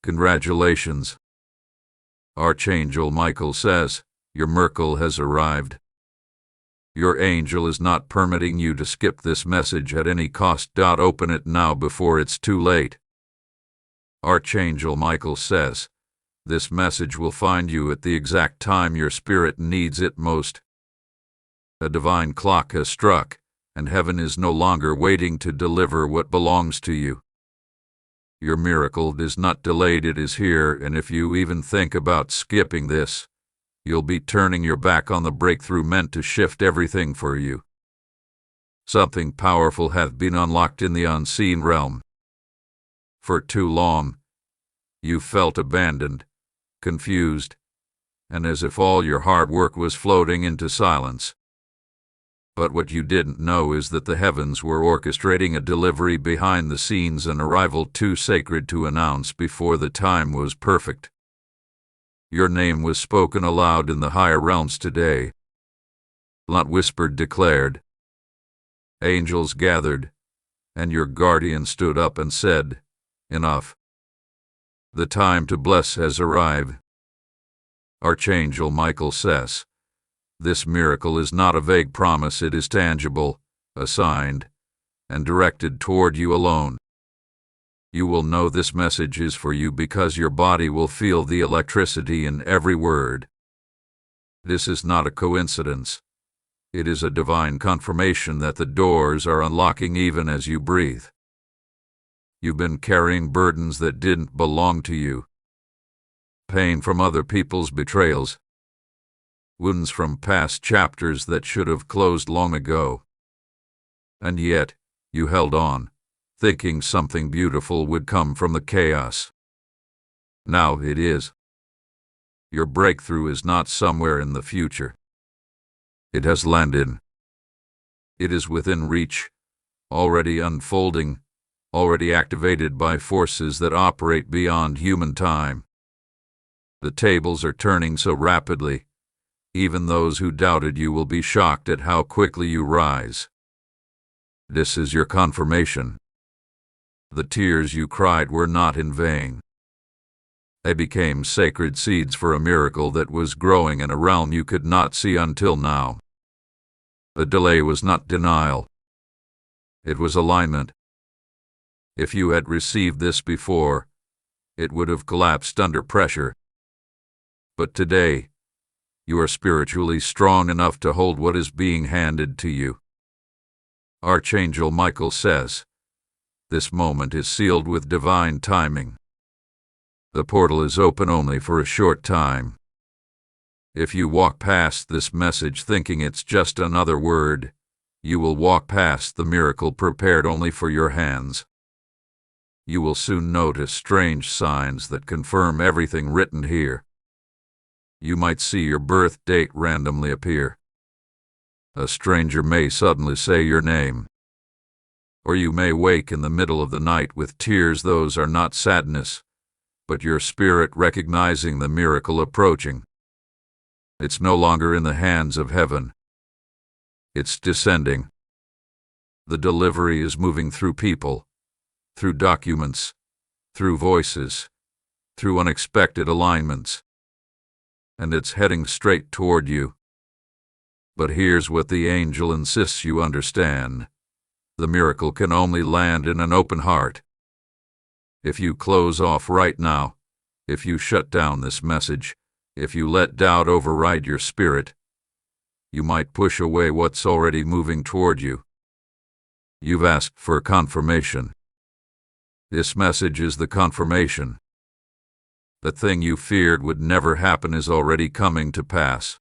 Congratulations. Archangel Michael says, your miracle has arrived. Your angel is not permitting you to skip this message at any cost. Open it now before it's too late. Archangel Michael says, this message will find you at the exact time your spirit needs it most. A divine clock has struck, and heaven is no longer waiting to deliver what belongs to you. Your miracle is not delayed, it is here, and if you even think about skipping this, you'll be turning your back on the breakthrough meant to shift everything for you. Something powerful hath been unlocked in the unseen realm. For too long, you felt abandoned, confused, and as if all your hard work was floating into silence. But what you didn't know is that the heavens were orchestrating a delivery behind the scenes, an arrival too sacred to announce before the time was perfect. Your name was spoken aloud in the higher realms today. Not whispered, declared. Angels gathered, and your guardian stood up and said, enough. The time to bless has arrived. Archangel Michael says, this miracle is not a vague promise, it is tangible, assigned, and directed toward you alone. You will know this message is for you because your body will feel the electricity in every word. This is not a coincidence. It is a divine confirmation that the doors are unlocking even as you breathe. You've been carrying burdens that didn't belong to you. Pain from other people's betrayals. Wounds from past chapters that should have closed long ago. And yet, you held on, thinking something beautiful would come from the chaos. Now it is. Your breakthrough is not somewhere in the future. It has landed. It is within reach, already unfolding, already activated by forces that operate beyond human time. The tables are turning so rapidly, even those who doubted you will be shocked at how quickly you rise. This is your confirmation. The tears you cried were not in vain. They became sacred seeds for a miracle that was growing in a realm you could not see until now. The delay was not denial. It was alignment. If you had received this before, it would have collapsed under pressure. But today, you are spiritually strong enough to hold what is being handed to you. Archangel Michael says, this moment is sealed with divine timing. The portal is open only for a short time. If you walk past this message thinking it's just another word, you will walk past the miracle prepared only for your hands. You will soon notice strange signs that confirm everything written here. You might see your birth date randomly appear. A stranger may suddenly say your name. Or you may wake in the middle of the night with tears. Those are not sadness, but your spirit recognizing the miracle approaching. It's no longer in the hands of heaven. It's descending. The delivery is moving through people, through documents, through voices, through unexpected alignments. And it's heading straight toward you. But here's what the angel insists you understand. The miracle can only land in an open heart. If you close off right now, if you shut down this message, if you let doubt override your spirit, you might push away what's already moving toward you. You've asked for confirmation. This message is the confirmation. The thing you feared would never happen is already coming to pass.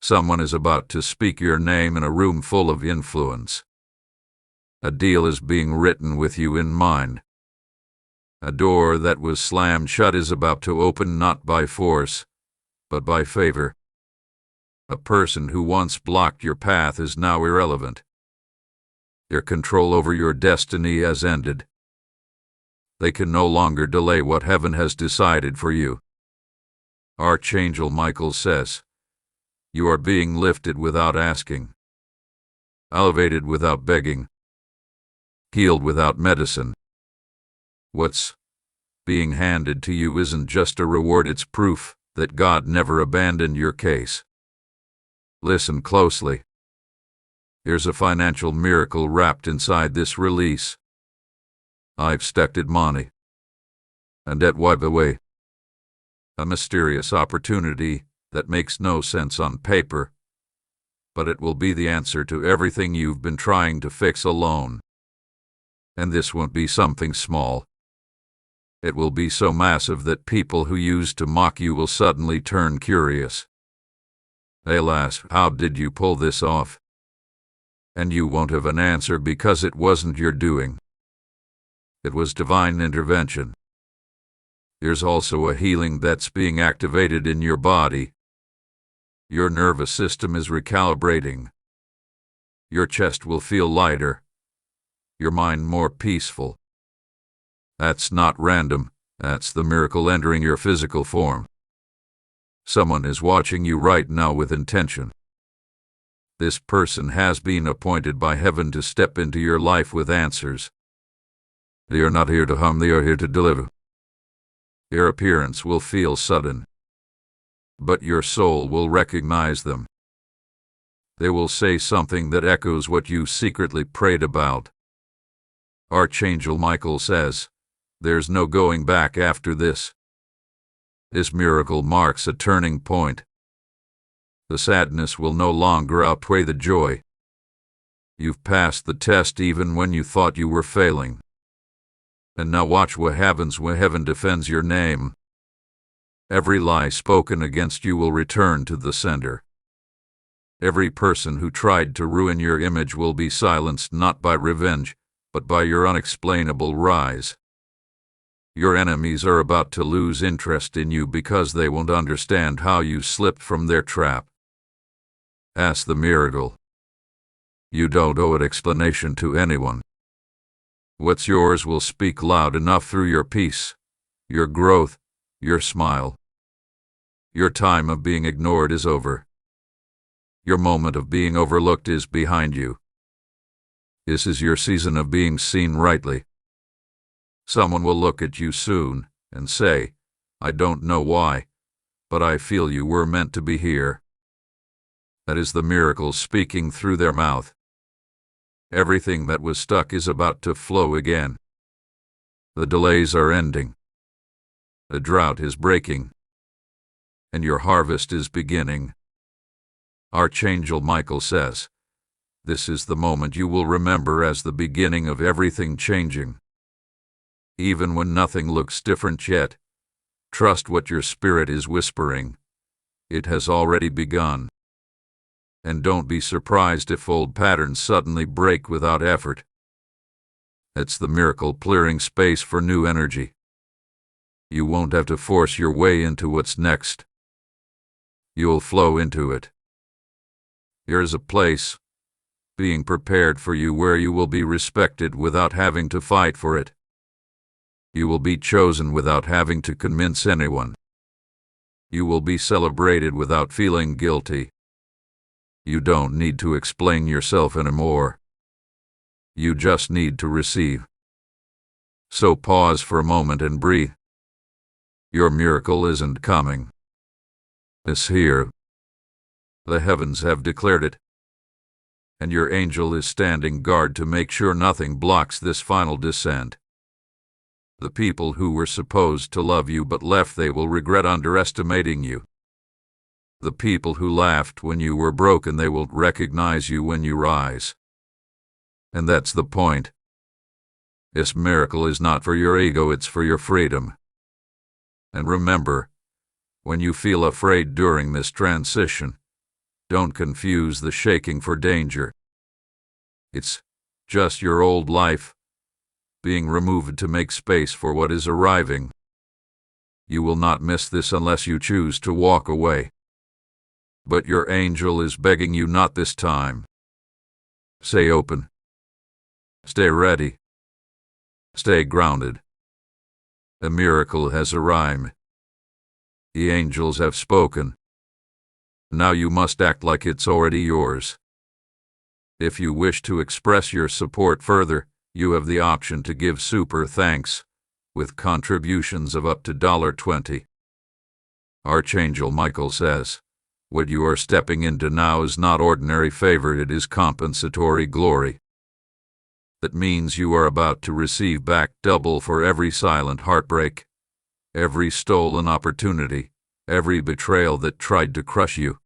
Someone is about to speak your name in a room full of influence. A deal is being written with you in mind. A door that was slammed shut is about to open, not by force, but by favor. A person who once blocked your path is now irrelevant. Their control over your destiny has ended. They can no longer delay what heaven has decided for you. Archangel Michael says, you are being lifted without asking, elevated without begging, healed without medicine. What's being handed to you isn't just a reward, it's proof that God never abandoned your case. Listen closely. Here's a financial miracle wrapped inside this release. I've stacked money. And that wipe away. A mysterious opportunity that makes no sense on paper, but it will be the answer to everything you've been trying to fix alone. And this won't be something small. It will be so massive that people who used to mock you will suddenly turn curious. They'll ask, how did you pull this off? And you won't have an answer because it wasn't your doing. It was divine intervention. There's also a healing that's being activated in your body. Your nervous system is recalibrating. Your chest will feel lighter. Your mind more peaceful. That's not random. That's the miracle entering your physical form. Someone is watching you right now with intention. This person has been appointed by heaven to step into your life with answers. They are not here to harm, they are here to deliver. Their appearance will feel sudden, but your soul will recognize them. They will say something that echoes what you secretly prayed about. Archangel Michael says, there's no going back after this. This miracle marks a turning point. The sadness will no longer outweigh the joy. You've passed the test even when you thought you were failing. And now watch what happens when heaven defends your name. Every lie spoken against you will return to the sender. Every person who tried to ruin your image will be silenced not by revenge, but by your unexplainable rise. Your enemies are about to lose interest in you because they won't understand how you slipped from their trap. Ask the miracle. You don't owe an explanation to anyone. What's yours will speak loud enough through your peace, your growth, your smile. Your time of being ignored is over. Your moment of being overlooked is behind you. This is your season of being seen rightly. Someone will look at you soon and say, I don't know why, but I feel you were meant to be here. That is the miracle speaking through their mouth. Everything that was stuck is about to flow again. The delays are ending. The drought is breaking. And your harvest is beginning. Archangel Michael says, this is the moment you will remember as the beginning of everything changing. Even when nothing looks different yet, trust what your spirit is whispering. It has already begun. And don't be surprised if old patterns suddenly break without effort. It's the miracle clearing space for new energy. You won't have to force your way into what's next. You'll flow into it. Here's a place being prepared for you where you will be respected without having to fight for it. You will be chosen without having to convince anyone. You will be celebrated without feeling guilty. You don't need to explain yourself anymore. You just need to receive. So pause for a moment and breathe. Your miracle isn't coming. It's here. The heavens have declared it. And your angel is standing guard to make sure nothing blocks this final descent. The people who were supposed to love you but left, they will regret underestimating you. The people who laughed when you were broken, they will recognize you when you rise. And that's the point. This miracle is not for your ego, it's for your freedom. And remember, when you feel afraid during this transition, don't confuse the shaking for danger. It's just your old life being removed to make space for what is arriving. You will not miss this unless you choose to walk away. But your angel is begging you not this time. Stay open. Stay ready. Stay grounded. A miracle has arrived. The angels have spoken. Now you must act like it's already yours. If you wish to express your support further, you have the option to give super thanks with contributions of up to $20. Archangel Michael says, what you are stepping into now is not ordinary favor, it is compensatory glory. That means you are about to receive back double for every silent heartbreak, every stolen opportunity, every betrayal that tried to crush you.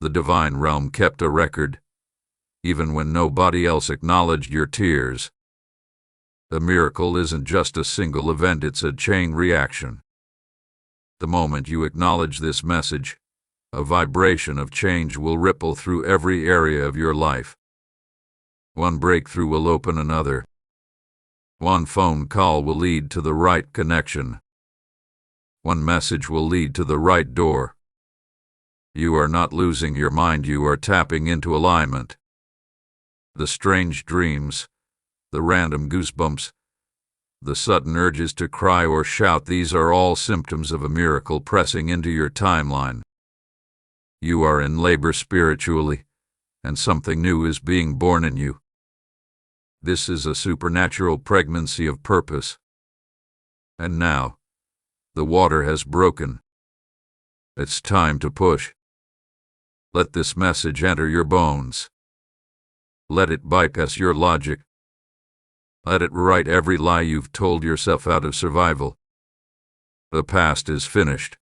The divine realm kept a record, even when nobody else acknowledged your tears. A miracle isn't just a single event, it's a chain reaction. The moment you acknowledge this message, a vibration of change will ripple through every area of your life. One breakthrough will open another. One phone call will lead to the right connection. One message will lead to the right door. You are not losing your mind, you are tapping into alignment. The strange dreams, the random goosebumps, the sudden urges to cry or shout, these are all symptoms of a miracle pressing into your timeline. You are in labor spiritually, and something new is being born in you. This is a supernatural pregnancy of purpose. And now, the water has broken. It's time to push. Let this message enter your bones. Let it bypass your logic. Let it write every lie you've told yourself out of survival. The past is finished.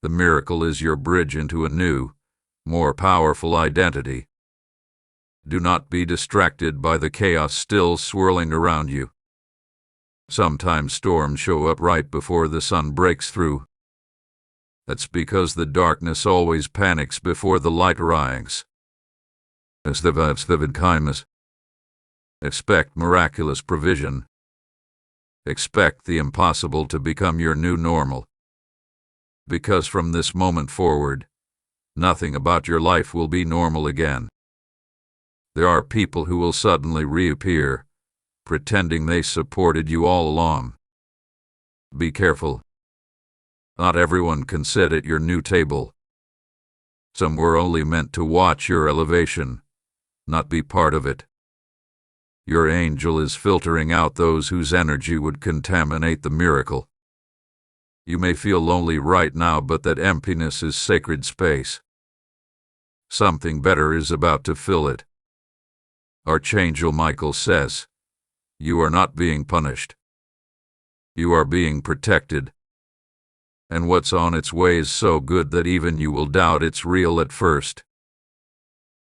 The miracle is your bridge into a new, more powerful identity. Do not be distracted by the chaos still swirling around you. Sometimes storms show up right before the sun breaks through. That's because the darkness always panics before the light arrives. As the vibes vivid kindness. Expect miraculous provision. Expect the impossible to become your new normal. Because from this moment forward, nothing about your life will be normal again. There are people who will suddenly reappear, pretending they supported you all along. Be careful. Not everyone can sit at your new table. Some were only meant to watch your elevation, not be part of it. Your angel is filtering out those whose energy would contaminate the miracle. You may feel lonely right now, but that emptiness is sacred space. Something better is about to fill it. Archangel Michael says, you are not being punished. You are being protected. And what's on its way is so good that even you will doubt it's real at first.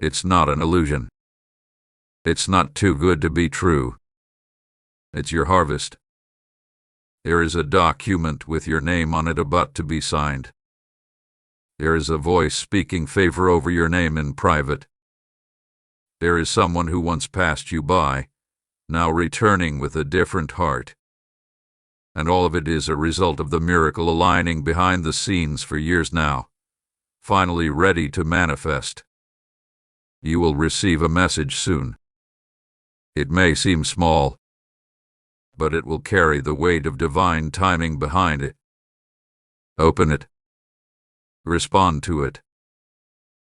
It's not an illusion. It's not too good to be true. It's your harvest. There is a document with your name on it about to be signed. There is a voice speaking favor over your name in private. There is someone who once passed you by, now returning with a different heart. And all of it is a result of the miracle aligning behind the scenes for years now, finally ready to manifest. You will receive a message soon. It may seem small, but it will carry the weight of divine timing behind it. Open it. Respond to it.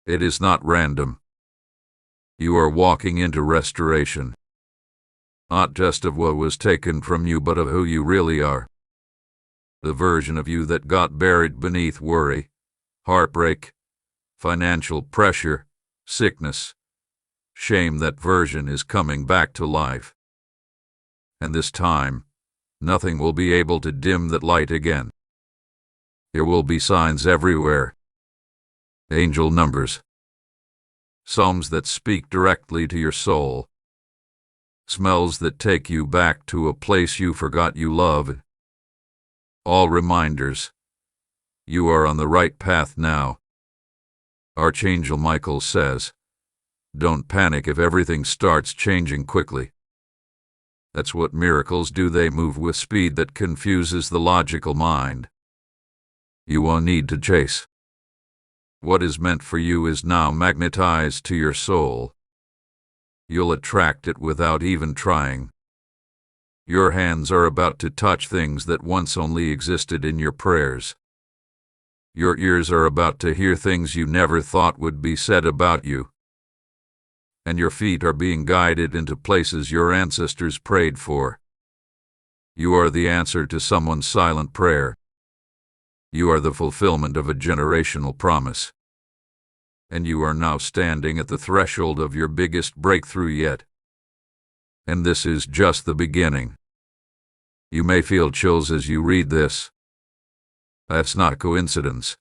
It is not random. You are walking into restoration. Not just of what was taken from you, but of who you really are. The version of you that got buried beneath worry, heartbreak, financial pressure, sickness, shame, that version is coming back to life. And this time, nothing will be able to dim that light again. There will be signs everywhere. Angel numbers. Psalms that speak directly to your soul. Smells that take you back to a place you forgot you loved. All reminders. You are on the right path now. Archangel Michael says, don't panic if everything starts changing quickly. That's what miracles do, they move with speed that confuses the logical mind. You won't need to chase. What is meant for you is now magnetized to your soul. You'll attract it without even trying. Your hands are about to touch things that once only existed in your prayers. Your ears are about to hear things you never thought would be said about you. And your feet are being guided into places your ancestors prayed for. You are the answer to someone's silent prayer. You are the fulfillment of a generational promise. And you are now standing at the threshold of your biggest breakthrough yet. And this is just the beginning. You may feel chills as you read this. That's not coincidence.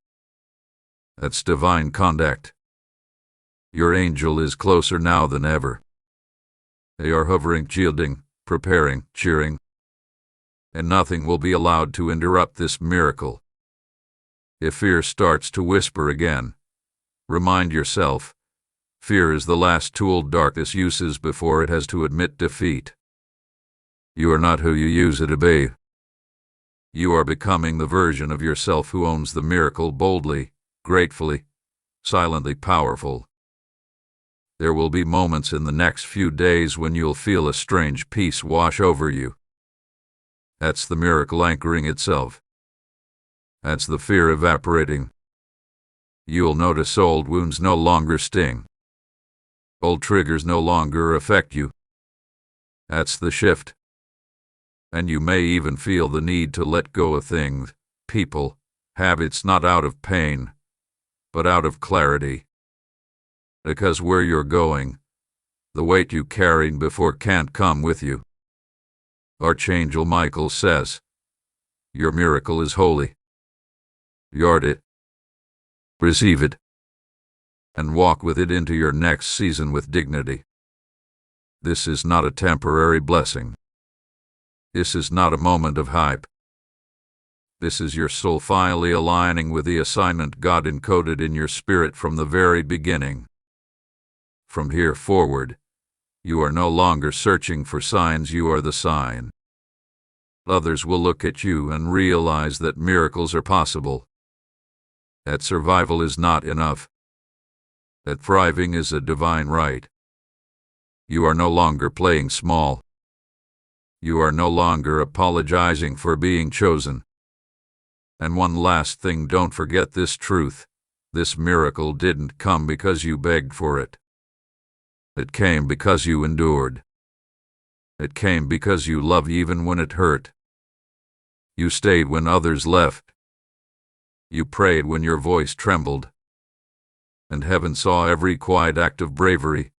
That's divine contact. Your angel is closer now than ever. They are hovering, shielding, preparing, cheering. And nothing will be allowed to interrupt this miracle. If fear starts to whisper again, remind yourself, fear is the last tool darkness uses before it has to admit defeat. You are not who you used to be. You are becoming the version of yourself who owns the miracle boldly, gratefully, silently powerful. There will be moments in the next few days when you'll feel a strange peace wash over you. That's the miracle anchoring itself. That's the fear evaporating. You'll notice old wounds no longer sting. Old triggers no longer affect you. That's the shift. And you may even feel the need to let go of things, people, habits, not out of pain, but out of clarity. Because where you're going, the weight you carried before can't come with you. Archangel Michael says, your miracle is holy. Yard it. Receive it. And walk with it into your next season with dignity. This is not a temporary blessing. This is not a moment of hype. This is your soul finally aligning with the assignment God encoded in your spirit from the very beginning. From here forward, you are no longer searching for signs, you are the sign. Others will look at you and realize that miracles are possible. That survival is not enough. That thriving is a divine right. You are no longer playing small. You are no longer apologizing for being chosen. And one last thing, don't forget this truth. This miracle didn't come because you begged for it. It came because you endured. It came because you loved even when it hurt. You stayed when others left. You prayed when your voice trembled. And heaven saw every quiet act of bravery.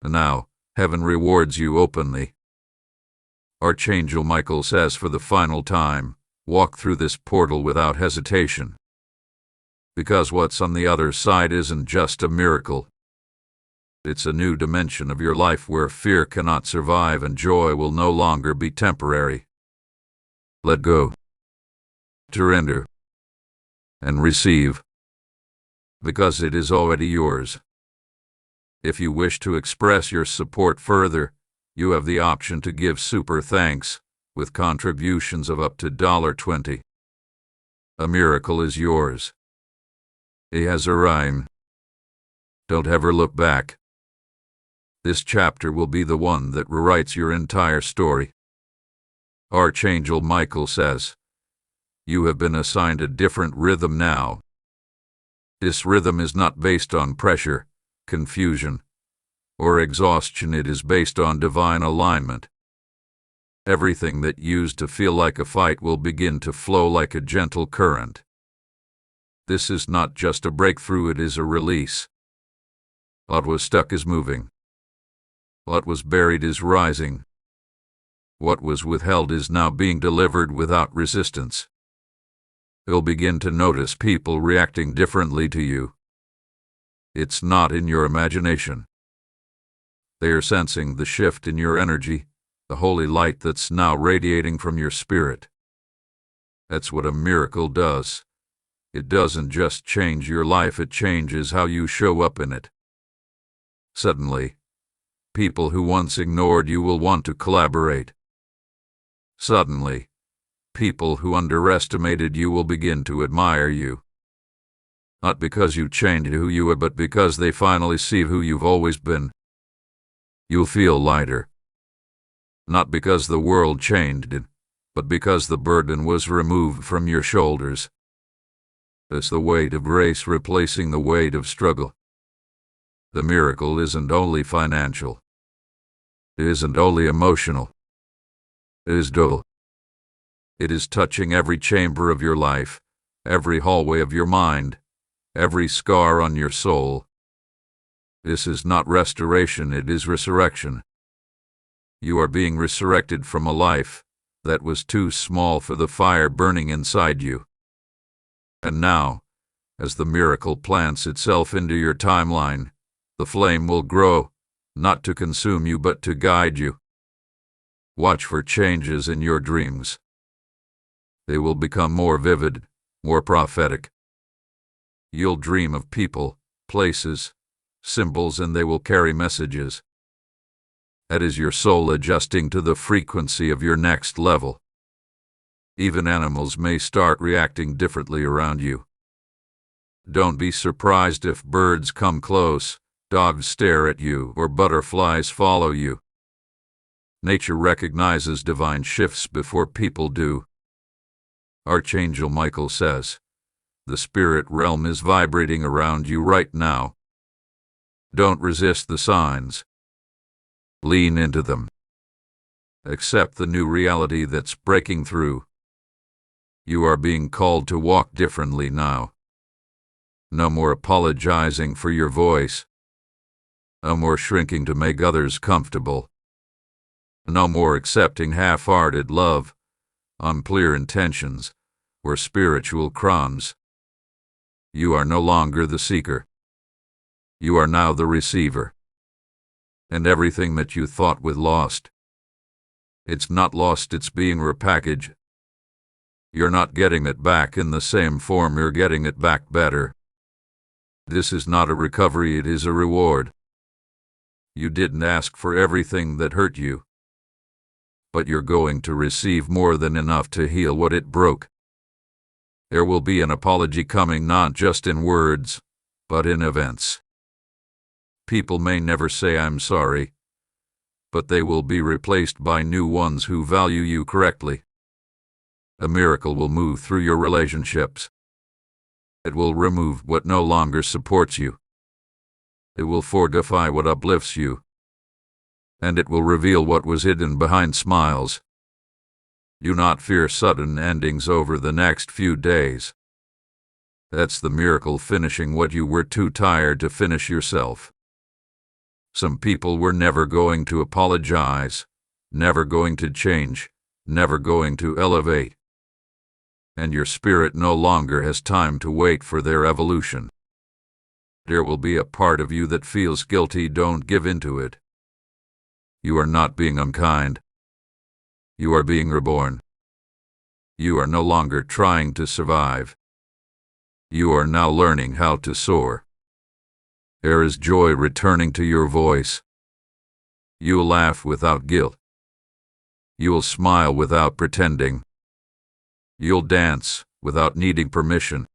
And now, heaven rewards you openly. Archangel Michael says for the final time, walk through this portal without hesitation. Because what's on the other side isn't just a miracle. It's a new dimension of your life where fear cannot survive and joy will no longer be temporary. Let go. Surrender. And receive. Because it is already yours. If you wish to express your support further, you have the option to give super thanks, with contributions of up to $20. A miracle is yours. It has a rhyme. Don't ever look back. This chapter will be the one that rewrites your entire story. Archangel Michael says, you have been assigned a different rhythm now. This rhythm is not based on pressure, confusion, or exhaustion. It is based on divine alignment. Everything that used to feel like a fight will begin to flow like a gentle current. This is not just a breakthrough, it is a release. What was stuck is moving. What was buried is rising. What was withheld is now being delivered without resistance. You'll begin to notice people reacting differently to you. It's not in your imagination. They are sensing the shift in your energy, the holy light that's now radiating from your spirit. That's what a miracle does. It doesn't just change your life, it changes how you show up in it. Suddenly, people who once ignored you will want to collaborate. Suddenly, people who underestimated you will begin to admire you. Not because you changed who you are, but because they finally see who you've always been. You'll feel lighter. Not because the world changed it, but because the burden was removed from your shoulders. It's the weight of grace replacing the weight of struggle. The miracle isn't only financial. It isn't only emotional. It is dull. It is touching every chamber of your life, every hallway of your mind, every scar on your soul. This is not restoration, it is resurrection. You are being resurrected from a life that was too small for the fire burning inside you. And now, as the miracle plants itself into your timeline, the flame will grow, not to consume you but to guide you. Watch for changes in your dreams. They will become more vivid, more prophetic. You'll dream of people, places, symbols, and they will carry messages. That is your soul adjusting to the frequency of your next level. Even animals may start reacting differently around you. Don't be surprised if birds come close, dogs stare at you, or butterflies follow you. Nature recognizes divine shifts before people do. Archangel Michael says, the spirit realm is vibrating around you right now. Don't resist the signs. Lean into them. Accept the new reality that's breaking through. You are being called to walk differently now. No more apologizing for your voice. No more shrinking to make others comfortable. No more accepting half-hearted love, unclear intentions, or spiritual crumbs. You are no longer the seeker. You are now the receiver. And everything that you thought was lost, it's not lost, it's being repackaged. You're not getting it back in the same form, you're getting it back better. This is not a recovery, it is a reward. You didn't ask for everything that hurt you, but you're going to receive more than enough to heal what it broke. There will be an apology coming, not just in words, but in events. People may never say I'm sorry, but they will be replaced by new ones who value you correctly. A miracle will move through your relationships. It will remove what no longer supports you. It will fortify what uplifts you. And it will reveal what was hidden behind smiles. Do not fear sudden endings over the next few days. That's the miracle finishing what you were too tired to finish yourself. Some people were never going to apologize, never going to change, never going to elevate. And your spirit no longer has time to wait for their evolution. There will be a part of you that feels guilty, don't give in to it. You are not being unkind. You are being reborn. You are no longer trying to survive. You are now learning how to soar. There is joy returning to your voice. You will laugh without guilt. You will smile without pretending. You'll dance without needing permission.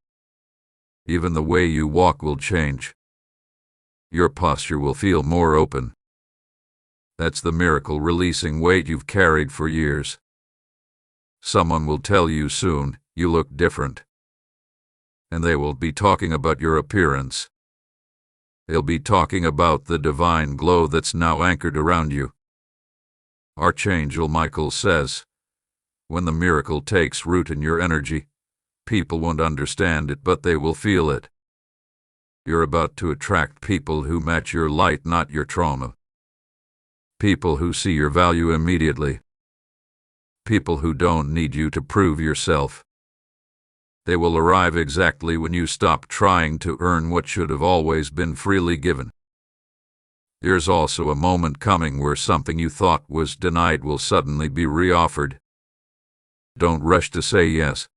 Even the way you walk will change. Your posture will feel more open. That's the miracle releasing weight you've carried for years. Someone will tell you soon, you look different. And they will be talking about your appearance. They'll be talking about the divine glow that's now anchored around you. Archangel Michael says, when the miracle takes root in your energy, people won't understand it, but they will feel it. You're about to attract people who match your light, not your trauma. People who see your value immediately. People who don't need you to prove yourself. They will arrive exactly when you stop trying to earn what should have always been freely given. There's also a moment coming where something you thought was denied will suddenly be reoffered. Don't rush to say yes.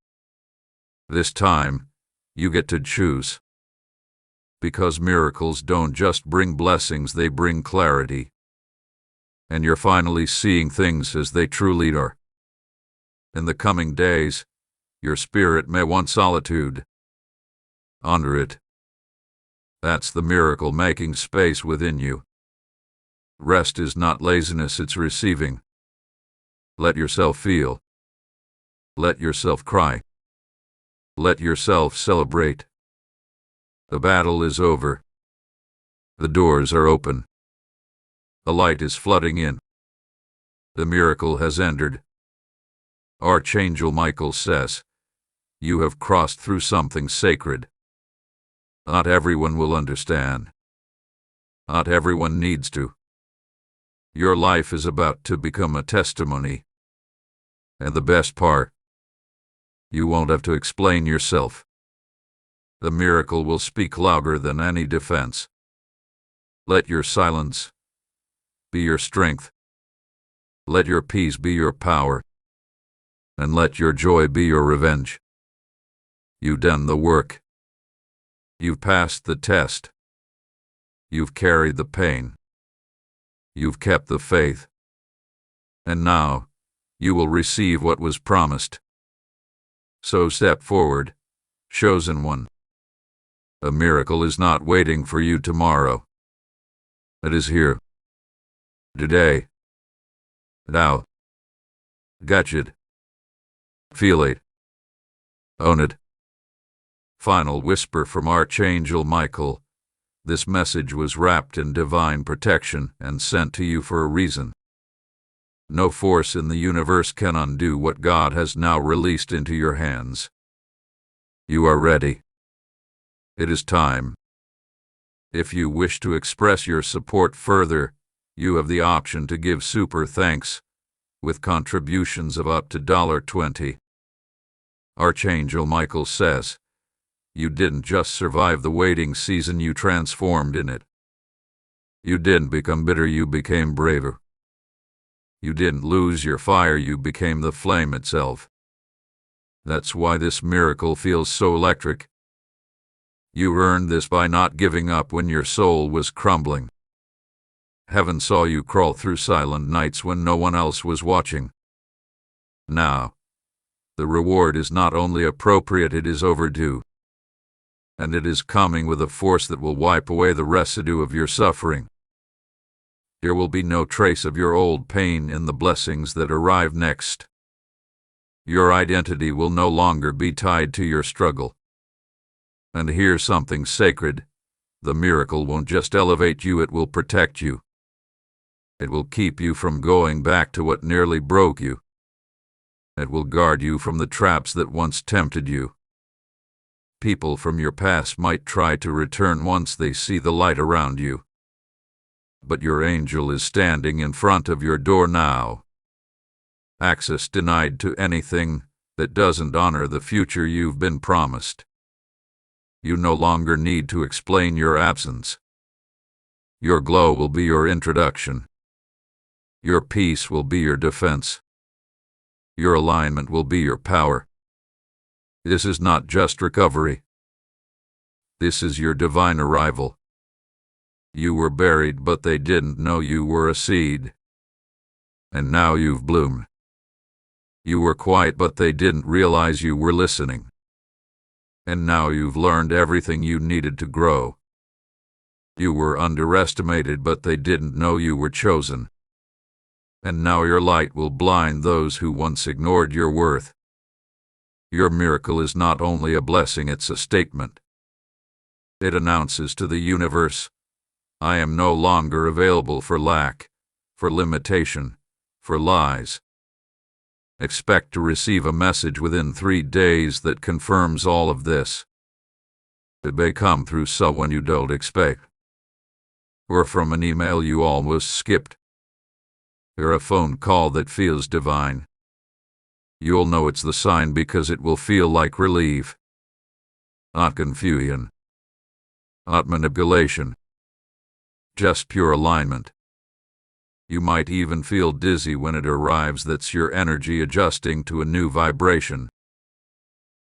This time, you get to choose. Because miracles don't just bring blessings, they bring clarity. And you're finally seeing things as they truly are. In the coming days, your spirit may want solitude. Honor it. That's the miracle making space within you. Rest is not laziness, it's receiving. Let yourself feel. Let yourself cry. Let yourself celebrate. The battle is over. The doors are open. The light is flooding in. The miracle has entered. Archangel Michael says, you have crossed through something sacred. Not everyone will understand. Not everyone needs to. Your life is about to become a testimony. And the best part, you won't have to explain yourself. The miracle will speak louder than any defense. Let your silence be your strength. Let your peace be your power. And let your joy be your revenge. You've done the work. You've passed the test. You've carried the pain. You've kept the faith. And now, you will receive what was promised. So step forward, chosen one. A miracle is not waiting for you tomorrow. It is here. Today. Now. Catch it. Feel it. Own it. Final whisper from Archangel Michael. This message was wrapped in divine protection and sent to you for a reason. No force in the universe can undo what God has now released into your hands. You are ready. It is time. If you wish to express your support further, you have the option to give super thanks, with contributions of up to $20. Archangel Michael says, you didn't just survive the waiting season, you transformed in it. You didn't become bitter, you became braver. You didn't lose your fire, you became the flame itself. That's why this miracle feels so electric. You earned this by not giving up when your soul was crumbling. Heaven saw you crawl through silent nights when no one else was watching. Now, the reward is not only appropriate, it is overdue. And it is coming with a force that will wipe away the residue of your suffering. There will be no trace of your old pain in the blessings that arrive next. Your identity will no longer be tied to your struggle. And here's something sacred. The miracle won't just elevate you, it will protect you. It will keep you from going back to what nearly broke you. It will guard you from the traps that once tempted you. People from your past might try to return once they see the light around you. But your angel is standing in front of your door now. Access denied to anything that doesn't honor the future you've been promised. You no longer need to explain your absence. Your glow will be your introduction. Your peace will be your defense. Your alignment will be your power. This is not just recovery. This is your divine arrival. You were buried, but they didn't know you were a seed. And now you've bloomed. You were quiet, but they didn't realize you were listening. And now you've learned everything you needed to grow. You were underestimated, but they didn't know you were chosen. And now your light will blind those who once ignored your worth. Your miracle is not only a blessing, it's a statement. It announces to the universe, I am no longer available for lack, for limitation, for lies. Expect to receive a message within 3 days that confirms all of this. It may come through someone you don't expect, or from an email you almost skipped, or a phone call that feels divine. You'll know it's the sign because it will feel like relief. Not confusion. Not manipulation. Just pure alignment. You might even feel dizzy when it arrives. That's your energy adjusting to a new vibration.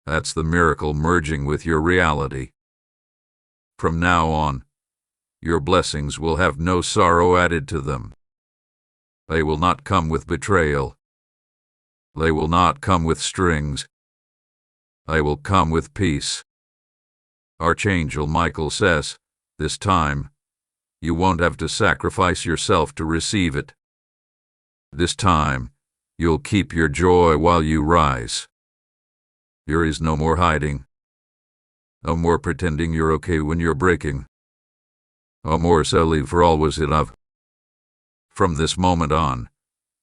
That's the miracle merging with your reality. From now on, your blessings will have no sorrow added to them. They will not come with betrayal. They will not come with strings. They will come with peace. Archangel Michael says, this time, you won't have to sacrifice yourself to receive it. This time, you'll keep your joy while you rise. There is no more hiding. No more pretending you're okay when you're breaking. No more settling for always enough. From this moment on,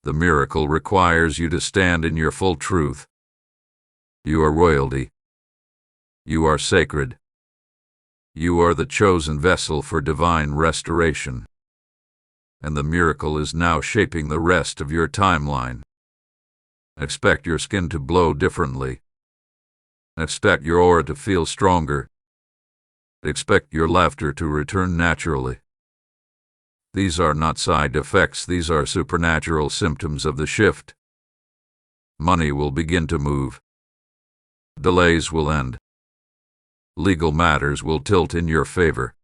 The miracle requires you to stand in your full truth. You are royalty. You are sacred. You are the chosen vessel for divine restoration. And the miracle is now shaping the rest of your timeline. Expect your skin to glow differently. Expect your aura to feel stronger. Expect your laughter to return naturally. These are not side effects, these are supernatural symptoms of the shift. Money will begin to move. Delays will end. Legal matters will tilt in your favor.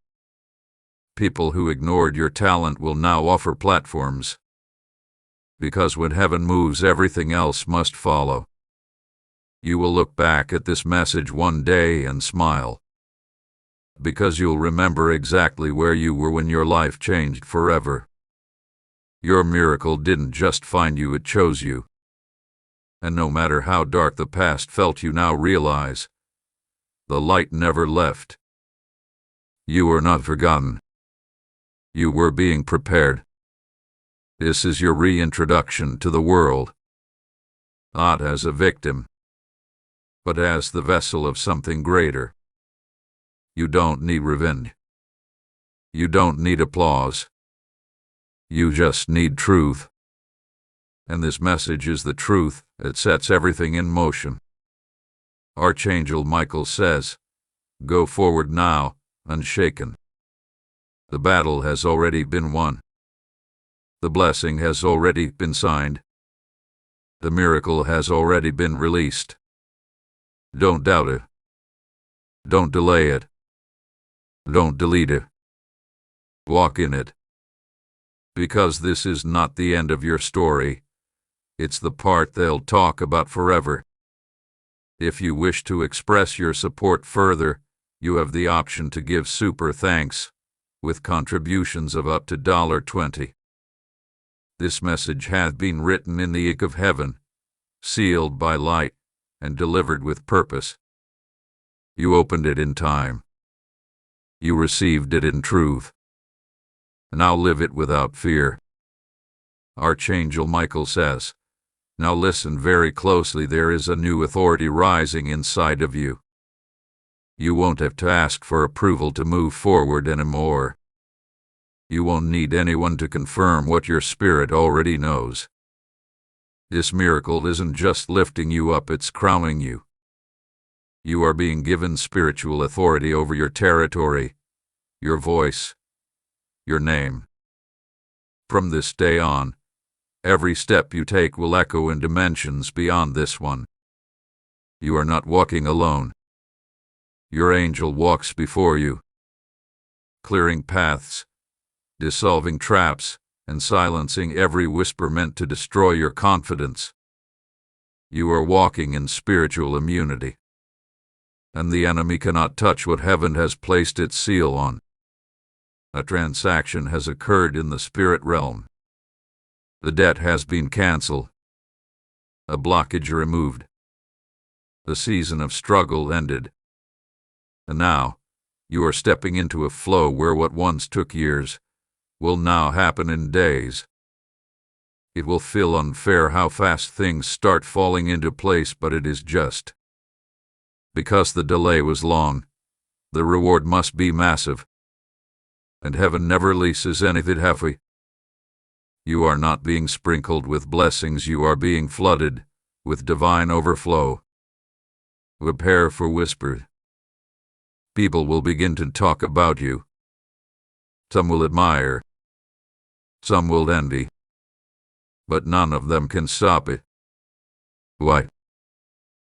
People who ignored your talent will now offer platforms. Because when heaven moves, everything else must follow. You will look back at this message one day and smile. Because you'll remember exactly where you were when your life changed forever. Your miracle didn't just find you, it chose you. And no matter how dark the past felt, you now realize the light never left. You were not forgotten. You were being prepared. This is your reintroduction to the world. Not as a victim, but as the vessel of something greater. You don't need revenge. You don't need applause. You just need truth. And this message is the truth. It sets everything in motion. Archangel Michael says, "Go forward now, unshaken. The battle has already been won. The blessing has already been signed. The miracle has already been released. Don't doubt it. Don't delay it. Don't delete it. Walk in it. Because this is not the end of your story. It's the part they'll talk about forever. If you wish to express your support further, you have the option to give super thanks, with contributions of up to $20. This message hath been written in the ink of heaven, sealed by light, and delivered with purpose. You opened it in time. You received it in truth. Now live it without fear." Archangel Michael says, "Now listen very closely, there is a new authority rising inside of you. You won't have to ask for approval to move forward anymore. You won't need anyone to confirm what your spirit already knows. This miracle isn't just lifting you up, it's crowning you. You are being given spiritual authority over your territory, your voice, your name. From this day on, every step you take will echo in dimensions beyond this one. You are not walking alone. Your angel walks before you, clearing paths, dissolving traps, and silencing every whisper meant to destroy your confidence. You are walking in spiritual immunity. And the enemy cannot touch what heaven has placed its seal on. A transaction has occurred in the spirit realm. The debt has been canceled. A blockage removed. The season of struggle ended. And now, you are stepping into a flow where what once took years will now happen in days. It will feel unfair how fast things start falling into place, but it is just. Because the delay was long, the reward must be massive. And heaven never leases anything halfway. You are not being sprinkled with blessings, you are being flooded with divine overflow. Prepare for whisper. People will begin to talk about you. Some will admire. Some will envy. But none of them can stop it. Why?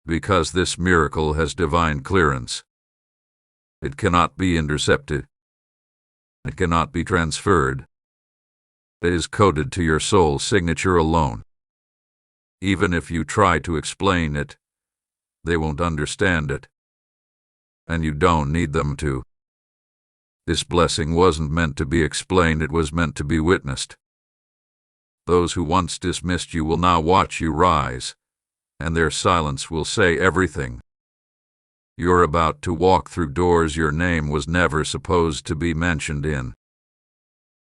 Because this miracle has divine clearance. It cannot be intercepted. It cannot be transferred. It is coded to your soul signature alone. Even if you try to explain it, they won't understand it. And you don't need them to. This blessing wasn't meant to be explained, it was meant to be witnessed. Those who once dismissed you will now watch you rise, and their silence will say everything. You're about to walk through doors your name was never supposed to be mentioned in.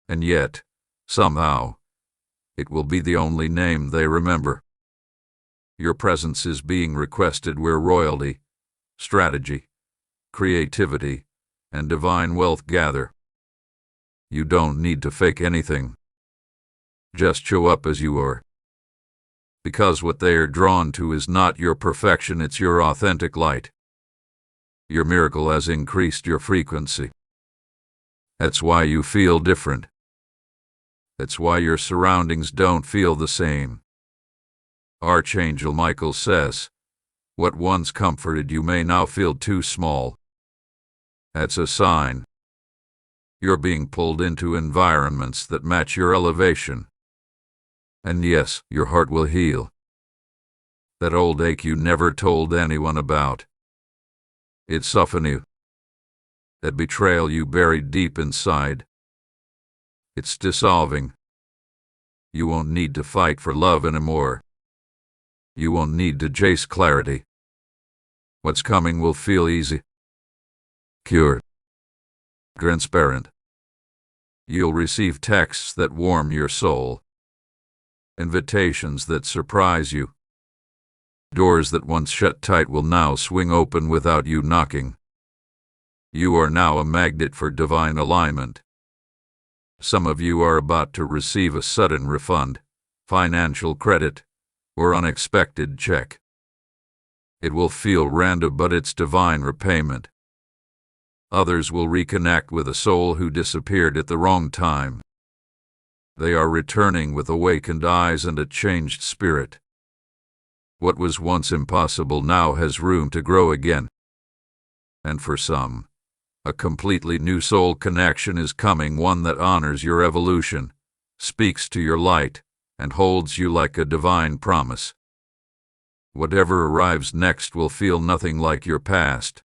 And yet, somehow, It will be the only name they remember. Your presence is being requested where royalty, strategy, creativity, and divine wealth gather. You don't need to fake anything. Just show up as you are. Because what they are drawn to is not your perfection, it's your authentic light. Your miracle has increased your frequency. That's why you feel different. That's why your surroundings don't feel the same. Archangel Michael says, what once comforted you may now feel too small. That's a sign. You're being pulled into environments that match your elevation. And yes, your heart will heal. That old ache you never told anyone about. It softened you. That betrayal you buried deep inside. It's dissolving. You won't need to fight for love anymore. You won't need to chase clarity. What's coming will feel easy. Cured. Transparent. You'll receive texts that warm your soul. Invitations that surprise you. Doors that once shut tight will now swing open without you knocking. You are now a magnet for divine alignment. Some of you are about to receive a sudden refund, financial credit, or unexpected check. It will feel random, but it's divine repayment. Others will reconnect with a soul who disappeared at the wrong time. They are returning with awakened eyes and a changed spirit. What was once impossible now has room to grow again. And for some, a completely new soul connection is coming, one that honors your evolution, speaks to your light, and holds you like a divine promise. Whatever arrives next will feel nothing like your past.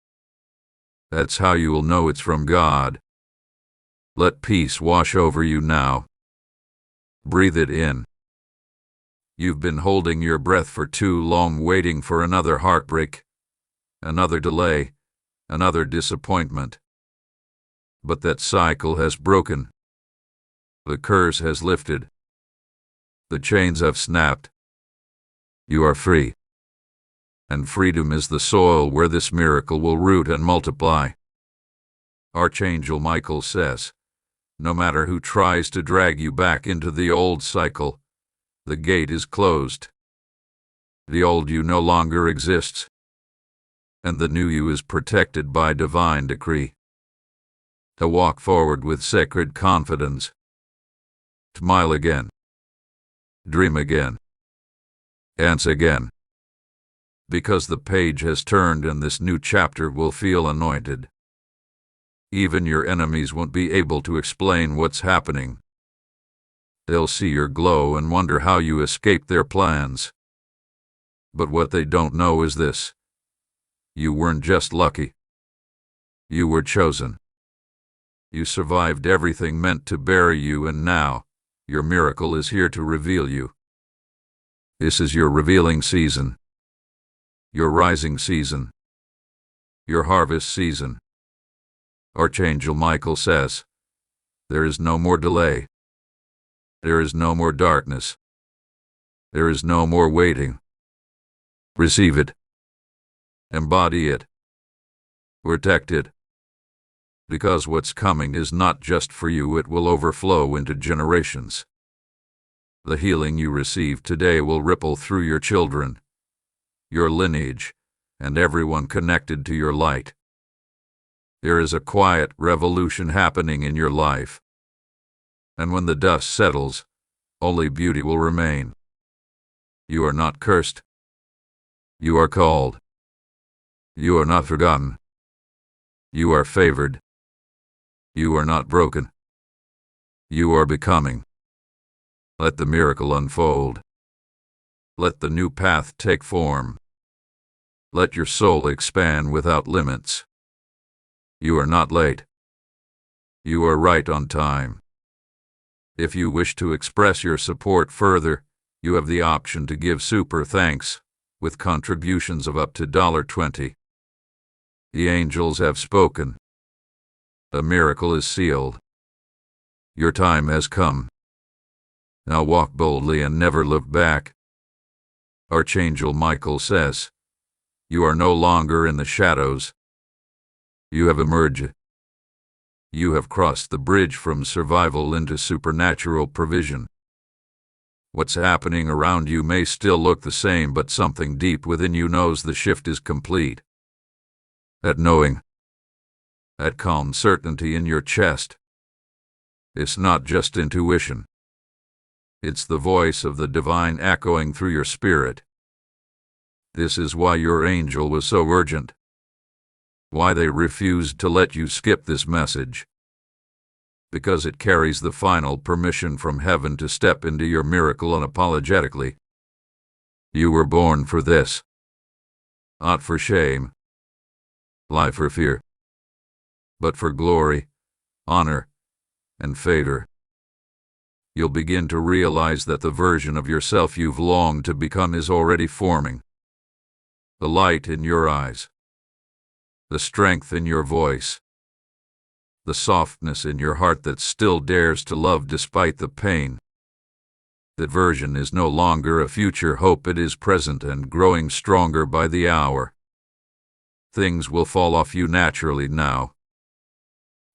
That's how you will know it's from God. Let peace wash over you now. Breathe it in. You've been holding your breath for too long, waiting for another heartbreak, another delay, another disappointment. But that cycle has broken. The curse has lifted. The chains have snapped. You are free. And freedom is the soil where this miracle will root and multiply. Archangel Michael says, no matter who tries to drag you back into the old cycle, the gate is closed. The old you no longer exists, and the new you is protected by divine decree. To walk forward with sacred confidence. Smile again. Dream again. Dance again. Because the page has turned and this new chapter will feel anointed. Even your enemies won't be able to explain what's happening. They'll see your glow and wonder how you escaped their plans. But what they don't know is this. You weren't just lucky. You were chosen. You survived everything meant to bury you, and now, your miracle is here to reveal you. This is your revealing season. Your rising season. Your harvest season. Archangel Michael says, there is no more delay. There is no more darkness. There is no more waiting. Receive it. Embody it. Protect it. Because what's coming is not just for you, it will overflow into generations. The healing you receive today will ripple through your children, your lineage, and everyone connected to your light. There is a quiet revolution happening in your life. And when the dust settles, only beauty will remain. You are not cursed. You are called. You are not forgotten. You are favored. You are not broken. You are becoming. Let the miracle unfold. Let the new path take form. Let your soul expand without limits. You are not late. You are right on time. If you wish to express your support further, you have the option to give super thanks, with contributions of up to $20. The angels have spoken. The miracle is sealed. Your time has come. Now walk boldly and never look back. Archangel Michael says, you are no longer in the shadows. You have emerged. You have crossed the bridge from survival into supernatural provision. What's happening around you may still look the same, but something deep within you knows the shift is complete. That knowing, that calm certainty in your chest, it's not just intuition. It's the voice of the divine echoing through your spirit. This is why your angel was so urgent. Why they refused to let you skip this message. Because it carries the final permission from heaven to step into your miracle unapologetically. You were born for this. Not for shame, life for fear, but for glory, honor, and favor. You'll begin to realize that the version of yourself you've longed to become is already forming. The light in your eyes, the strength in your voice, the softness in your heart that still dares to love despite the pain. That version is no longer a future hope, it is present and growing stronger by the hour. Things will fall off you naturally now.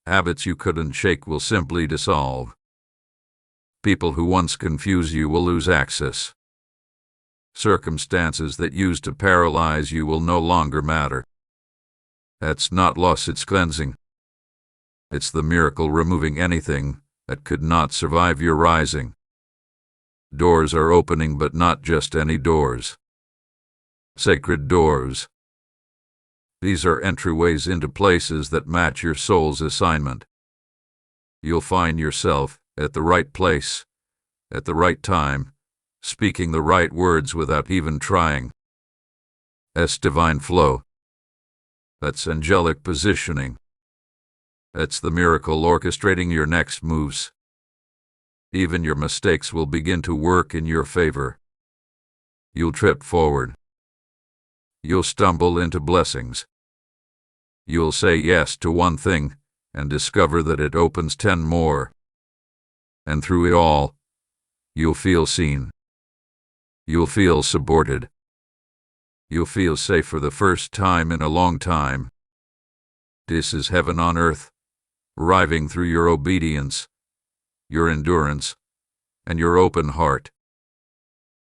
Habits you couldn't shake will simply dissolve. People who once confused you will lose access. Circumstances that used to paralyze you will no longer matter. That's not loss, it's cleansing. It's the miracle removing anything that could not survive your rising. Doors are opening, but not just any doors. Sacred doors. These are entryways into places that match your soul's assignment. You'll find yourself at the right place, at the right time, speaking the right words without even trying. That's divine flow. That's angelic positioning. That's the miracle orchestrating your next moves. Even your mistakes will begin to work in your favor. You'll trip forward. You'll stumble into blessings. You'll say yes to one thing and discover that it opens 10 more. And through it all, you'll feel seen. You'll feel supported. You'll feel safe for the first time in a long time. This is heaven on earth, arriving through your obedience, your endurance, and your open heart.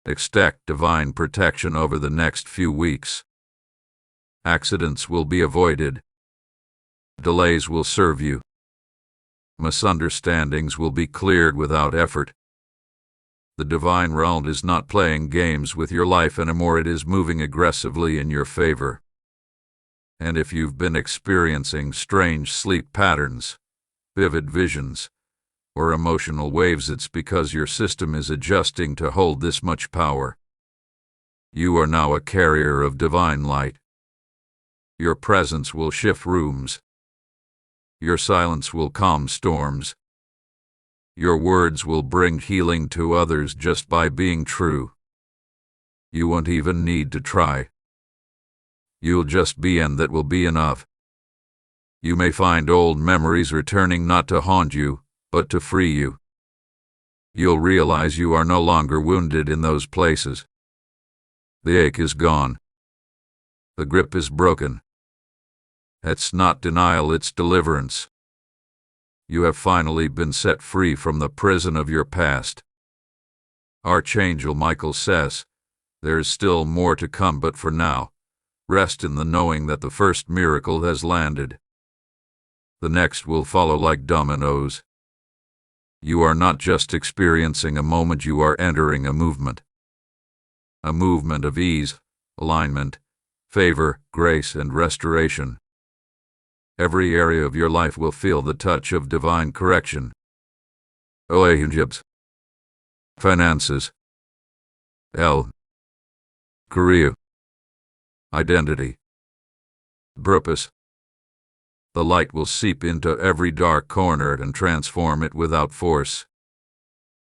Expect divine protection over the next few weeks. Accidents will be avoided. Delays will serve you. Misunderstandings will be cleared without effort. The divine realm is not playing games with your life anymore, it is moving aggressively in your favor. And if you've been experiencing strange sleep patterns, vivid visions, or emotional waves, it's because your system is adjusting to hold this much power. You are now a carrier of divine light. Your presence will shift rooms. Your silence will calm storms. Your words will bring healing to others just by being true. You won't even need to try. You'll just be, and that will be enough. You may find old memories returning not to haunt you, but to free you. You'll realize you are no longer wounded in those places. The ache is gone. The grip is broken. It's not denial, it's deliverance. You have finally been set free from the prison of your past. Archangel Michael says, there is still more to come, but for now, rest in the knowing that the first miracle has landed. The next will follow like dominoes. You are not just experiencing a moment, you are entering a movement. A movement of ease, alignment, favor, grace, and restoration. Every area of your life will feel the touch of divine correction. Relationships, finances, health, career, identity, purpose. The light will seep into every dark corner and transform it without force.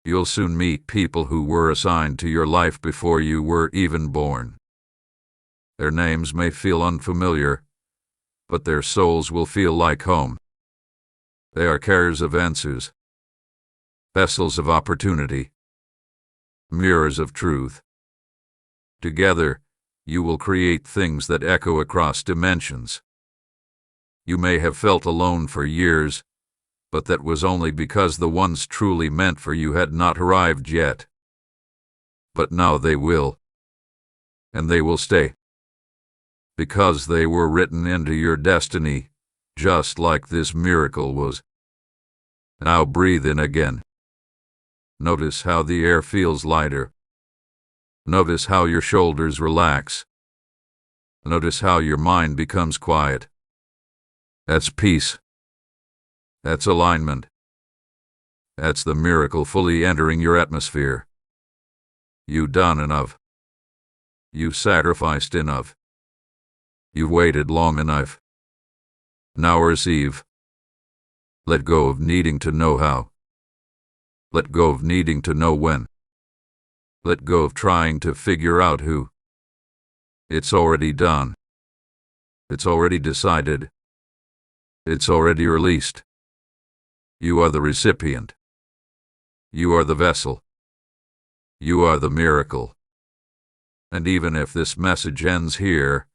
You'll soon meet people who were assigned to your life before you were even born. Their names may feel unfamiliar, but their souls will feel like home. They are carriers of answers, vessels of opportunity, mirrors of truth. Together, you will create things that echo across dimensions. You may have felt alone for years, but that was only because the ones truly meant for you had not arrived yet. But now they will. And they will stay. Because they were written into your destiny, just like this miracle was. Now breathe in again. Notice how the air feels lighter. Notice how your shoulders relax. Notice how your mind becomes quiet. That's peace. That's alignment. That's the miracle fully entering your atmosphere. You've done enough. You've sacrificed enough. You've waited long enough. Now receive. Let go of needing to know how. Let go of needing to know when. Let go of trying to figure out who. It's already done. It's already decided. It's already released. You are the recipient. You are the vessel. You are the miracle. And even if this message ends here,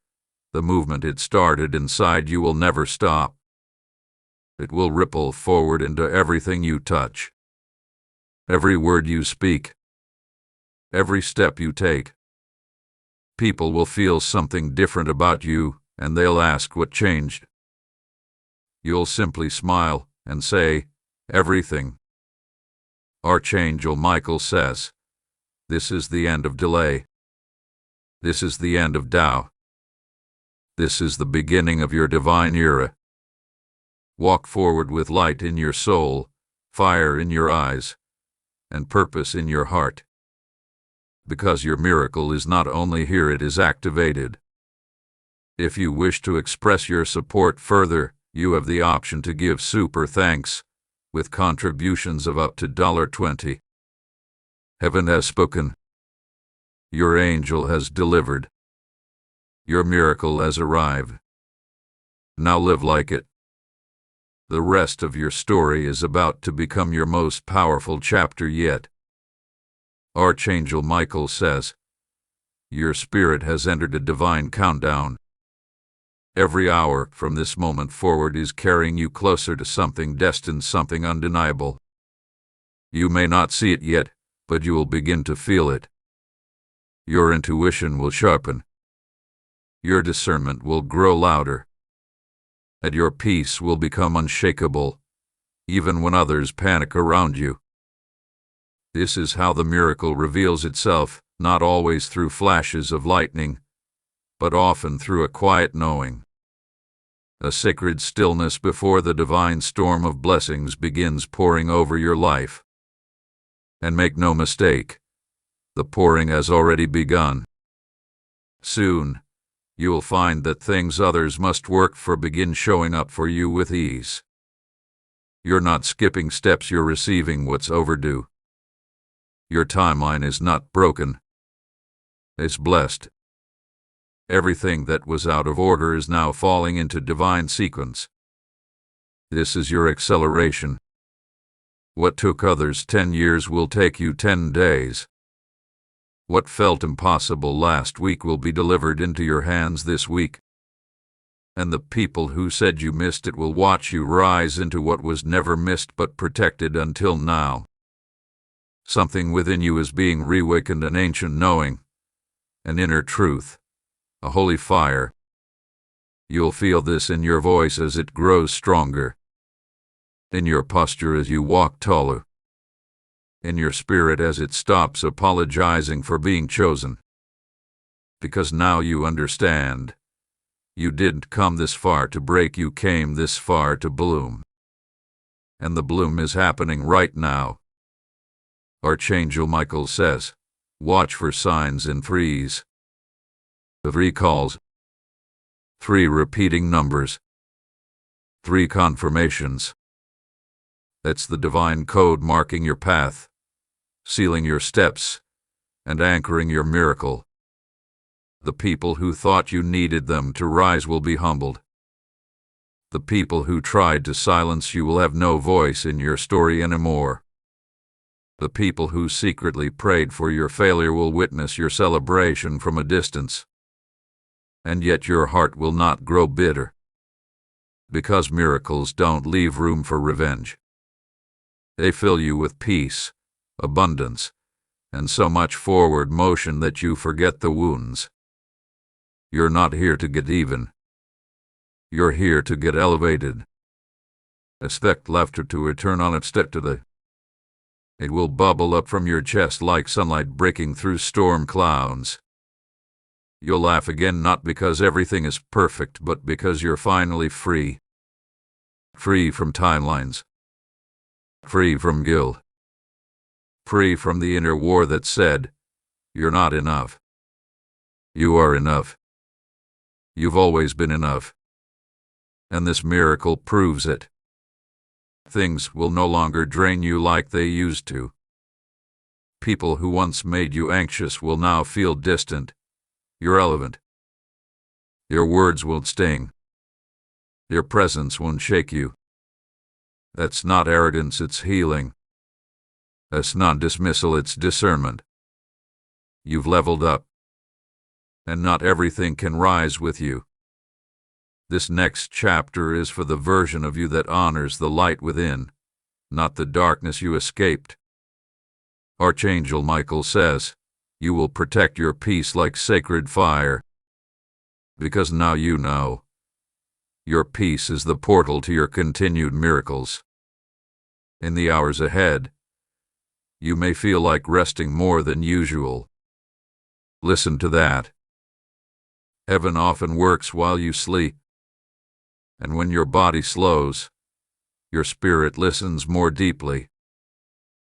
the movement it started inside you will never stop. It will ripple forward into everything you touch. Every word you speak. Every step you take. People will feel something different about you, and they'll ask what changed. You'll simply smile and say, everything. Archangel Michael says, this is the end of delay. This is the end of doubt. This is the beginning of your divine era. Walk forward with light in your soul, fire in your eyes, and purpose in your heart. Because your miracle is not only here, it is activated. If you wish to express your support further, you have the option to give super thanks, with contributions of up to $20. Heaven has spoken. Your angel has delivered. Your miracle has arrived. Now live like it. The rest of your story is about to become your most powerful chapter yet. Archangel Michael says, your spirit has entered a divine countdown. Every hour from this moment forward is carrying you closer to something destined, something undeniable. You may not see it yet, but you will begin to feel it. Your intuition will sharpen. Your discernment will grow louder. And your peace will become unshakable, even when others panic around you. This is how the miracle reveals itself, not always through flashes of lightning, but often through a quiet knowing. A sacred stillness before the divine storm of blessings begins pouring over your life. And make no mistake, the pouring has already begun. Soon, you will find that things others must work for begin showing up for you with ease. You're not skipping steps, you're receiving what's overdue. Your timeline is not broken. It's blessed. Everything that was out of order is now falling into divine sequence. This is your acceleration. What took others 10 years will take you 10 days. What felt impossible last week will be delivered into your hands this week. And the people who said you missed it will watch you rise into what was never missed but protected until now. Something within you is being reawakened, an ancient knowing, an inner truth, a holy fire. You'll feel this in your voice as it grows stronger, in your posture as you walk taller, in your spirit as it stops apologizing for being chosen. Because now you understand. You didn't come this far to break, you came this far to bloom. And the bloom is happening right now. Archangel Michael says, watch for signs in threes. The 3 calls. 3 repeating numbers. 3 confirmations. That's the divine code marking your path, sealing your steps, and anchoring your miracle. The people who thought you needed them to rise will be humbled. The people who tried to silence you will have no voice in your story anymore. The people who secretly prayed for your failure will witness your celebration from a distance. And yet your heart will not grow bitter, because miracles don't leave room for revenge. They fill you with peace, abundance, and so much forward motion that you forget the wounds. You're not here to get even. You're here to get elevated. Expect laughter to return unexpectedly. It will bubble up from your chest like sunlight breaking through storm clouds. You'll laugh again not because everything is perfect, but because you're finally free. Free from timelines. Free from guilt. Free from the inner war that said, "You're not enough." You are enough. You've always been enough. And this miracle proves it. Things will no longer drain you like they used to. People who once made you anxious will now feel distant. You're relevant. Your words won't sting. Your presence won't shake you. That's not arrogance, it's healing. That's not dismissal, it's discernment. You've leveled up. And not everything can rise with you. This next chapter is for the version of you that honors the light within, not the darkness you escaped. Archangel Michael says, you will protect your peace like sacred fire. Because now you know. Your peace is the portal to your continued miracles. In the hours ahead, you may feel like resting more than usual. Listen to that. Heaven often works while you sleep. And when your body slows, your spirit listens more deeply.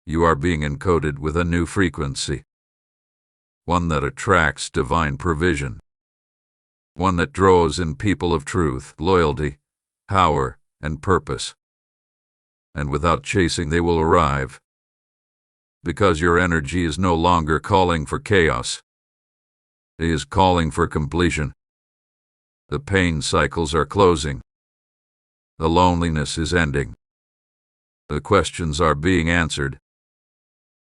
You are being encoded with a new frequency. One that attracts divine provision. One that draws in people of truth, loyalty, power, and purpose. And without chasing, they will arrive. Because your energy is no longer calling for chaos. It is calling for completion. The pain cycles are closing. The loneliness is ending. The questions are being answered.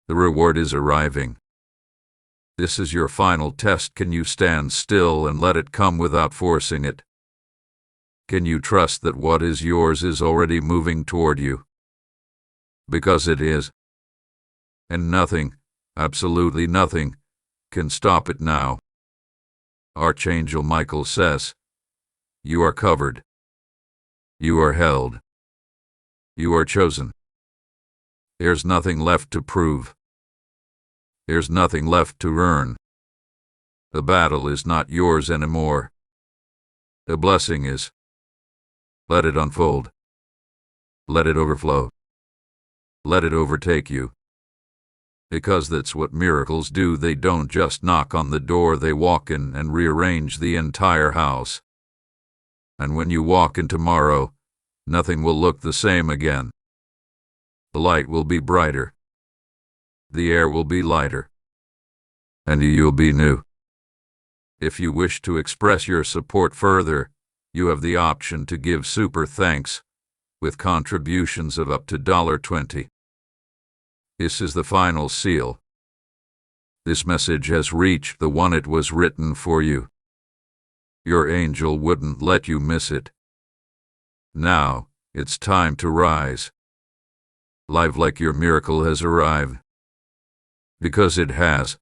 The reward is arriving. This is your final test. Can you stand still and let it come without forcing it? Can you trust that what is yours is already moving toward you? Because it is. And nothing, absolutely nothing, can stop it now. Archangel Michael says, you are covered. You are held. You are chosen. There's nothing left to prove. There's nothing left to earn. The battle is not yours anymore. The blessing is. Let it unfold. Let it overflow. Let it overtake you. Because that's what miracles do. They don't just knock on the door, they walk in and rearrange the entire house. And when you walk in tomorrow, nothing will look the same again. The light will be brighter. The air will be lighter. And you'll be new. If you wish to express your support further, you have the option to give super thanks with contributions of up to $20. This is the final seal. This message has reached the one it was written for you. Your angel wouldn't let you miss it. Now, it's time to rise. Live like your miracle has arrived. Because it has.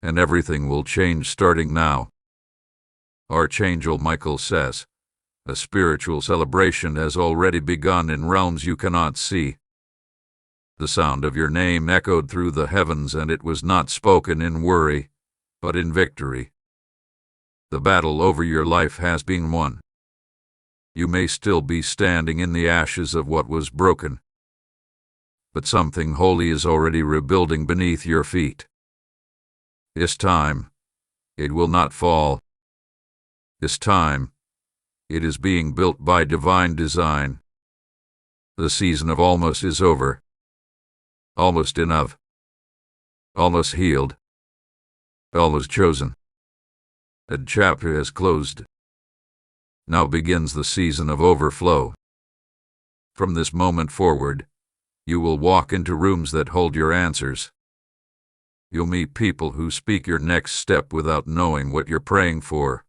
And everything will change starting now. Archangel Michael says, a spiritual celebration has already begun in realms you cannot see. The sound of your name echoed through the heavens, and it was not spoken in worry, but in victory. The battle over your life has been won. You may still be standing in the ashes of what was broken, but something holy is already rebuilding beneath your feet. This time, it will not fall. This time, it is being built by divine design. The season of almost is over. Almost enough. Almost healed. Almost chosen. A chapter has closed. Now begins the season of overflow. From this moment forward, You will walk into rooms that hold your answers. You'll meet people who speak your next step without knowing what you're praying for.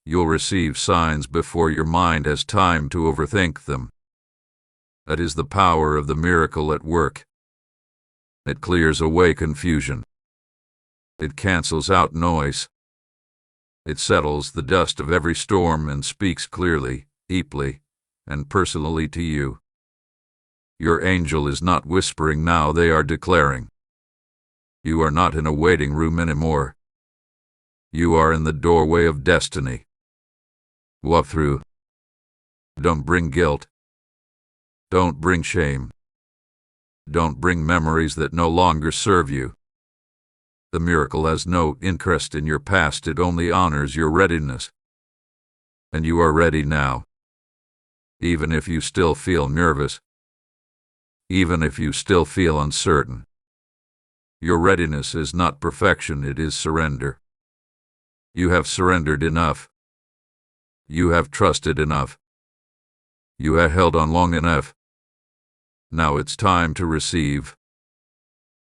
You'll receive signs before your mind has time to overthink them. That is the power of the miracle at work. It clears away confusion. It cancels out noise. It settles the dust of every storm and speaks clearly, deeply, and personally to you. Your angel is not whispering now, they are declaring. You are not in a waiting room anymore. You are in the doorway of destiny. Walk through. Don't bring guilt. Don't bring shame. Don't bring memories that no longer serve you. The miracle has no interest in your past, it only honors your readiness. And you are ready now. Even if you still feel nervous. Even if you still feel uncertain. Your readiness is not perfection, it is surrender. You have surrendered enough. You have trusted enough. You have held on long enough. Now it's time to receive.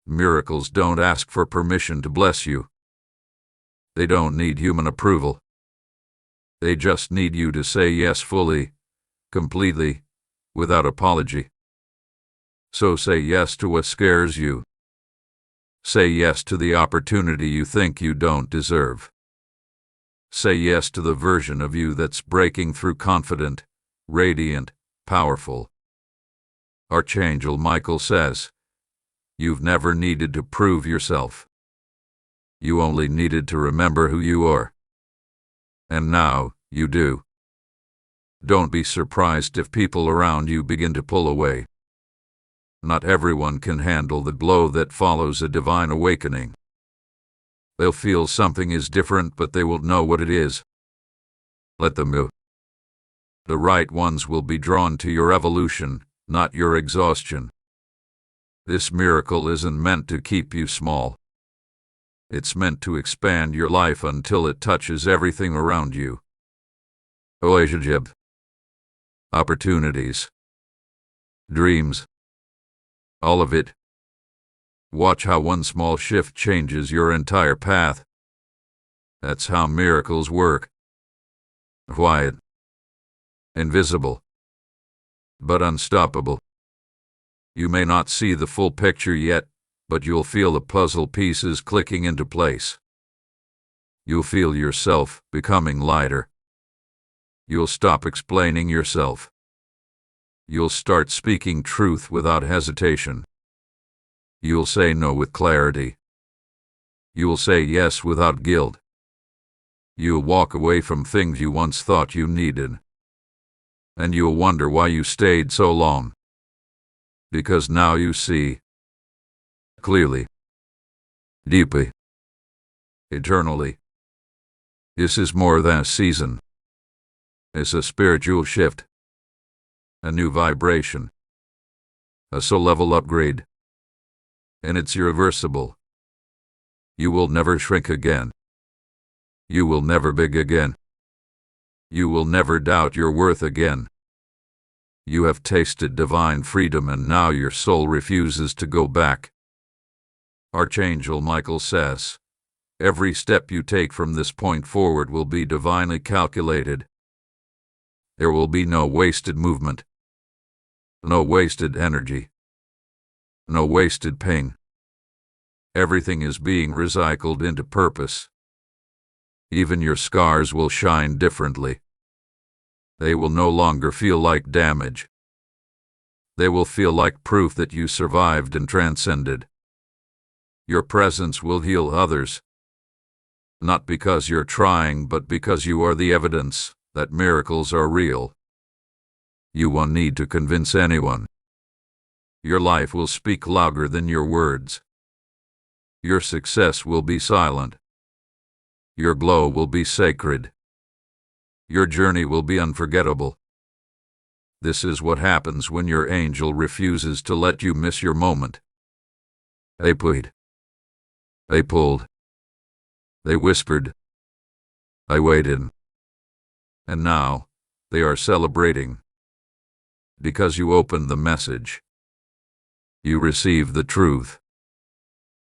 Miracles don't ask for permission to bless you. They don't need human approval. They just need you to say yes fully, completely, without apology. So say yes to what scares you. Say yes to the opportunity you think you don't deserve. Say yes to the version of you that's breaking through, confident, radiant, powerful. Archangel Michael says, you've never needed to prove yourself. You only needed to remember who you are. And now, you do. Don't be surprised if people around you begin to pull away. Not everyone can handle the blow that follows a divine awakening. They'll feel something is different, but they won't know what it is. Let them go. The right ones will be drawn to your evolution, not your exhaustion. This miracle isn't meant to keep you small. It's meant to expand your life until it touches everything around you. Relationship, opportunities, dreams, all of it. Watch how one small shift changes your entire path. That's how miracles work. Quiet, invisible, but unstoppable. You may not see the full picture yet, but you'll feel the puzzle pieces clicking into place. You'll feel yourself becoming lighter. You'll stop explaining yourself. You'll start speaking truth without hesitation. You'll say no with clarity. You'll say yes without guilt. You'll walk away from things you once thought you needed. And you'll wonder why you stayed so long. Because now you see. Clearly. Deeply. Eternally. This is more than a season. It's a spiritual shift. A new vibration. A soul level upgrade. And it's irreversible. You will never shrink again. You will never beg again. You will never doubt your worth again. You have tasted divine freedom and now your soul refuses to go back. Archangel Michael says, every step you take from this point forward will be divinely calculated. There will be no wasted movement. No wasted energy. No wasted pain. Everything is being recycled into purpose. Even your scars will shine differently. They will no longer feel like damage. They will feel like proof that you survived and transcended. Your presence will heal others. Not because you're trying, but because you are the evidence that miracles are real. You won't need to convince anyone. Your life will speak louder than your words. Your success will be silent. Your glow will be sacred. Your journey will be unforgettable. This is what happens when your angel refuses to let you miss your moment. They plead. They pulled. They whispered. I waited. And now, they are celebrating. Because you opened the message. You received the truth.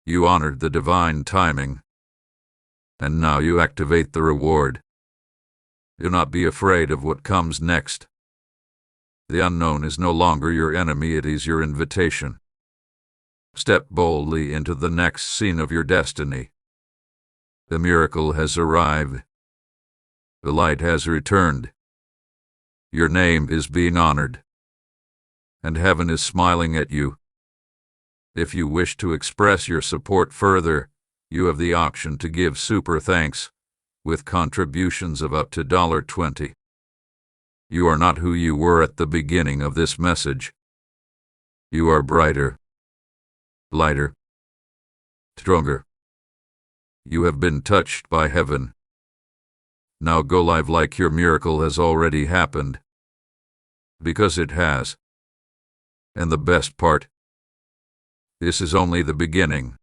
You honored the divine timing. And now you activate the reward. Do not be afraid of what comes next. The unknown is no longer your enemy, it is your invitation. Step boldly into the next scene of your destiny. The miracle has arrived. The light has returned. Your name is being honored. And heaven is smiling at you. If you wish to express your support further, you have the option to give super thanks with contributions of up to $20. You are not who you were at the beginning of this message. You are brighter, lighter, stronger. You have been touched by heaven. Now go live like your miracle has already happened. Because it has. And the best part, this is only the beginning.